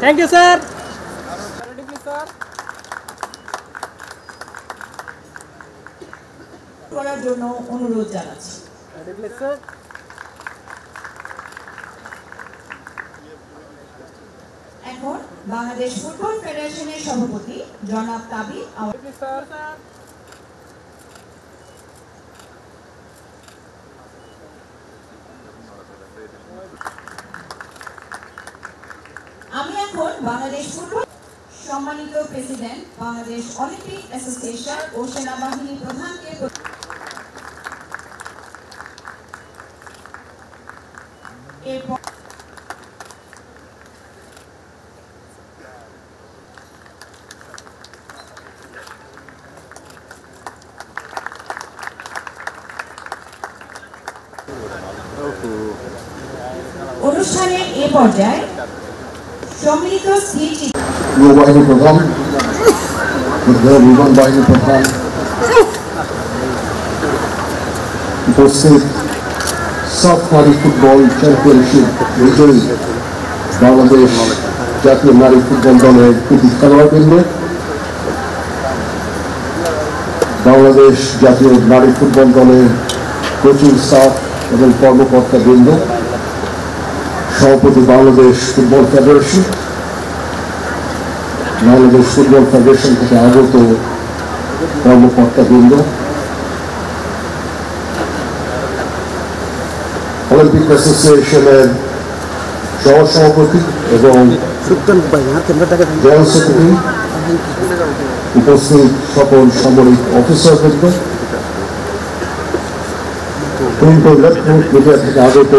Thank you sir. Ready please sir. করার জন্য অনুরোধ জানাচ্ছি। Ready please sir. এখন বাংলাদেশ ফুটবল ফেডারেশনের সভাপতি জনাব কাবিল স্যার। আমি এখন বাংলাদেশ ফুটবল সম্মানিত প্রেসিডেন্ট বাংলাদেশ অলিম্পিক অ্যাসোসিয়েশন ও সেনাবাহিনী প্রধানকে এরপর অনুষ্ঠানের এ পর্যায়ে সম্মিলিত স্মৃতি নৌবাহিনী প্রধান, বিমান বাহিনী প্রধান, উপস্থিত সাফ নারী ফুটবল চ্যাম্পিয়নশিপ বিজয়ী বাংলাদেশ জাতীয় নারী ফুটবল দলের কৃতি খেলোয়াড়বৃন্দ, বাংলাদেশ জাতীয় নারী ফুটবল দলের কোচিং স্টাফ এবং কর্মকর্তাবৃন্দ, সভাপতি Bangladesh football federation, Bangladesh football federation থেকে আগত কর্মকর্তাবৃন্দ, অলিম্পিক অ্যাসোসিয়েশনের সহসভাপতি এবং জয়েন্ট সেক্রেটারি, উপস্থিত সকল সামরিক অফিসারবৃন্দ, প্রিন্ট ও ইলেকট্রনিক মিডিয়া থেকে আগত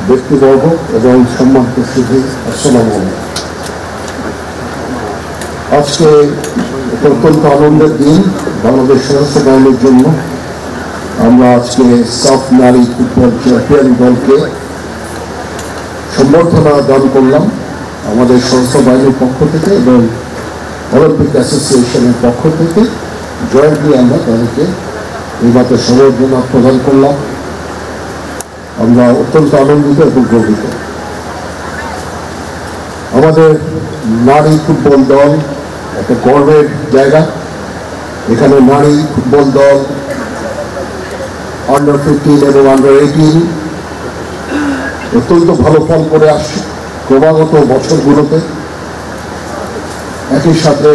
ব্যক্তিবর্গ এবং সম্মানিত উপস্থিতি, আসসালামু আলাইকুম। আজকে অত্যন্ত আনন্দের দিন বাংলাদেশ সশস্ত্র বাহিনীর জন্য। আমরা আজকে সাফ নারী ফুটবল চ্যাম্পিয়ন দলকে সম্বর্ধনা দান করলাম আমাদের সশস্ত্র বাহিনীর পক্ষ থেকে এবং অলিম্পিক অ্যাসোসিয়েশনের পক্ষ থেকে জয়েন্টলি আমরা তাদেরকে এই মাত্র সম্বর্ধনা প্রদান করলাম। আমরা অত্যন্ত আনন্দিত এবং গর্বিত। আমাদের নারী ফুটবল দল একটা গর্বের জায়গা। এখানে নারী ফুটবল দল আন্ডার 15 এবং আন্ডার 18 অত্যন্ত ভালো ফল করে আসছে ক্রমাগত বছরগুলোতে। একই সাথে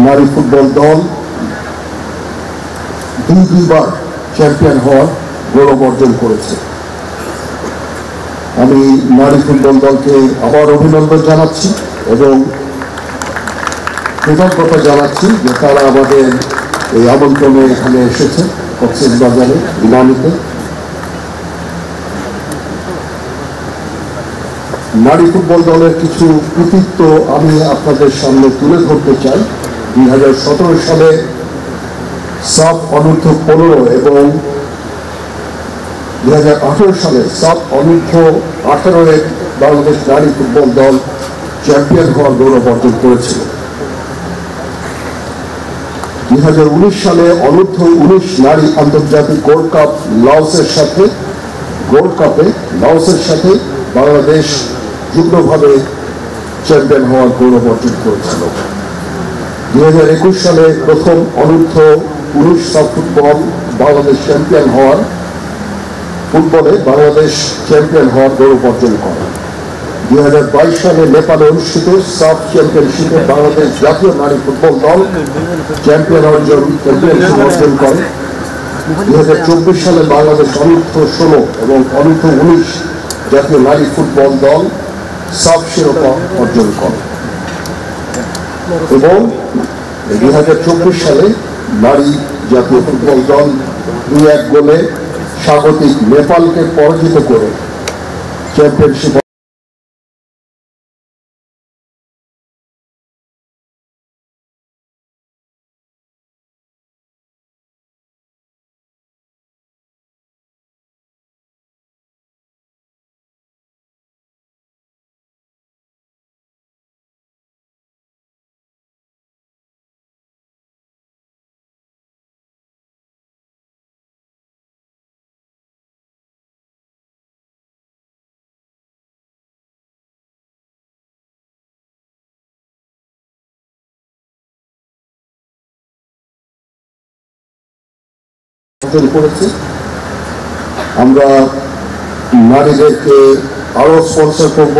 নারী ফুটবল দল দুইবার চ্যাম্পিয়ন হওয়ার গৌরব অর্জন করেছে। আমি নারী ফুটবল দলকে আবার অভিনন্দন জানাচ্ছি এবং কৃতজ্ঞতা জানাচ্ছি যে তারা আমাদের এই আমন্ত্রণে এখানে এসেছে কক্সবাজারে বিমানিতে। নারী ফুটবল দলের কিছু কৃতিত্ব আমি আপনাদের সামনে তুলে ধরতে চাই। 2017 সালে সাফ অনূর্ধ্ব 15 এবং 2018 সালে সাফ অনূর্ধ্ব 18 বাংলাদেশ নারী ফুটবল দল চ্যাম্পিয়ন হওয়ার গৌরব অর্জন করেছিল। 2019 সালে অনূর্ধ্ব 19 নারী আন্তর্জাতিক গোল্ড কাপ লাওসের সাথে বাংলাদেশ যুগ্মভাবে চ্যাম্পিয়ন হওয়ার গৌরব অর্জন করেছিল। 2021 সালে প্রথম অনূর্ধ্ব 19 সাফ ফুটবল বাংলাদেশ চ্যাম্পিয়ন হওয়ার ফুটবলে বাংলাদেশ চ্যাম্পিয়ন হওয়ার গৌরব অর্জন করে। 2022 সালে নেপালে অনুষ্ঠিত সাফ চ্যাম্পিয়নশিপে বাংলাদেশ জাতীয় নারী ফুটবল দল চ্যাম্পিয়নশিপ অর্জন করে। 2024 সালে বাংলাদেশ অনূর্ধ্ব 16 এবং অনূর্ধ্ব 19 জাতীয় নারী ফুটবল দল সাফ শিরোপা অর্জন করে এবং 2024 সালে নারী জাতীয় ফুটবল দল 2-1 গোলে স্বাগতিক নেপালকে পরাজিত করে চ্যাম্পিয়নশিপ আয়োজন করেছে। আমরা নারীদেরকে আরও স্পন্সর করব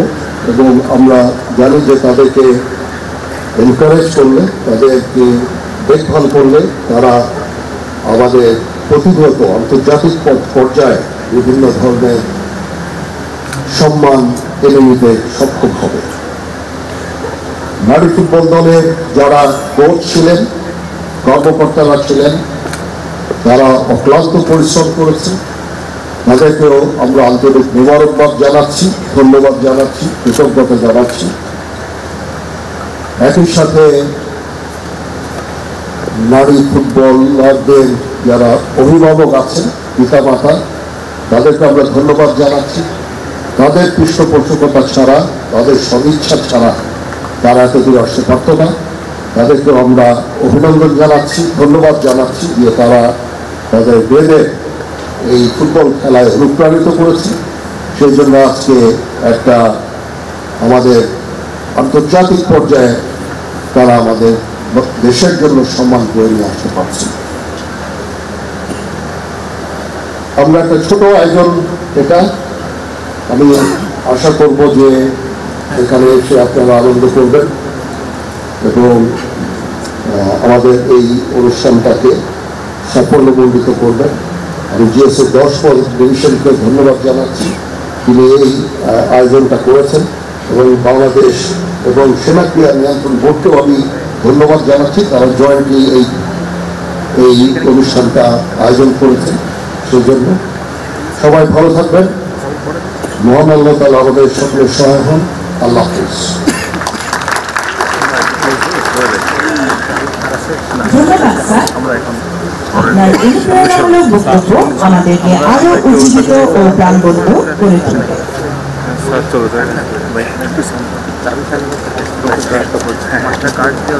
এবং আমরা জানি যে তাদেরকে এনকারেজ করলে, তাদেরকে দেখভাল করলে তারা আমাদের প্রতিনিয়ত আন্তর্জাতিক পর্যায়ে বিভিন্ন ধরনের সম্মান এনে নিতে সক্ষম হবে। নারী ফুটবল দলের যারা কোচ ছিলেন, কর্মকর্তারা ছিলেন, তারা অক্লান্ত পরিশ্রম করেছে, তাদেরকেও আমরা আন্তরিক মোবারকবাদ জানাচ্ছি, ধন্যবাদ জানাচ্ছি, কৃতজ্ঞতা জানাচ্ছি। একই সাথে নারী ফুটবলারদের যারা অভিভাবক আছেন, পিতামাতা, তাদেরকে আমরা ধন্যবাদ জানাচ্ছি। তাদের পৃষ্ঠপোষকতা ছাড়া, তাদের সদিচ্ছা ছাড়া তারা এত দূরে আসতে পারত না। তাদেরকেও আমরা অভিনন্দন জানাচ্ছি, ধন্যবাদ জানাচ্ছি যে তারা তাদের মেয়েদের এই ফুটবল খেলায় অনুপ্রাণিত করেছে। সেই জন্য আজকে একটা আমাদের আন্তর্জাতিক পর্যায়ে তারা আমাদের দেশের জন্য সম্মান করে নিয়ে আসতে পারছে। আমরা একটা ছোট আয়োজন, এটা আমি আশা করব যে এখানে এসে আপনারা আনন্দ করবেন এবং আমাদের এই অনুষ্ঠানটাকে সাফল্যমণ্ডিত করবেন। আমি জিএসএ 10 ডিভিশনকে ধন্যবাদ জানাচ্ছি, তিনি এই আয়োজনটা করেছেন, এবং বাংলাদেশ এবং সেনা ক্রীড়া নিয়ন্ত্রণ বোর্ডকেও আমি ধন্যবাদ জানাচ্ছি, তারা জয়েন্টলি এই অনুষ্ঠানটা আয়োজন করেছেন। সেই জন্য সবাই ভালো থাকবেন, মহান আল্লাহ তাআলা আমাদের সকলের সহায় হন। আল্লাহ হাফেজ। ধন্যবাদ স্যার, আপনার অনুপ্রেরণামূলক বক্তব্য আমাদেরকে আরো উজ্জীবিত ও প্রাণবন্ত করে তুলবে। চলো ভাই, একটু চাবি থাকবে, একটা কার্ড দিয়ে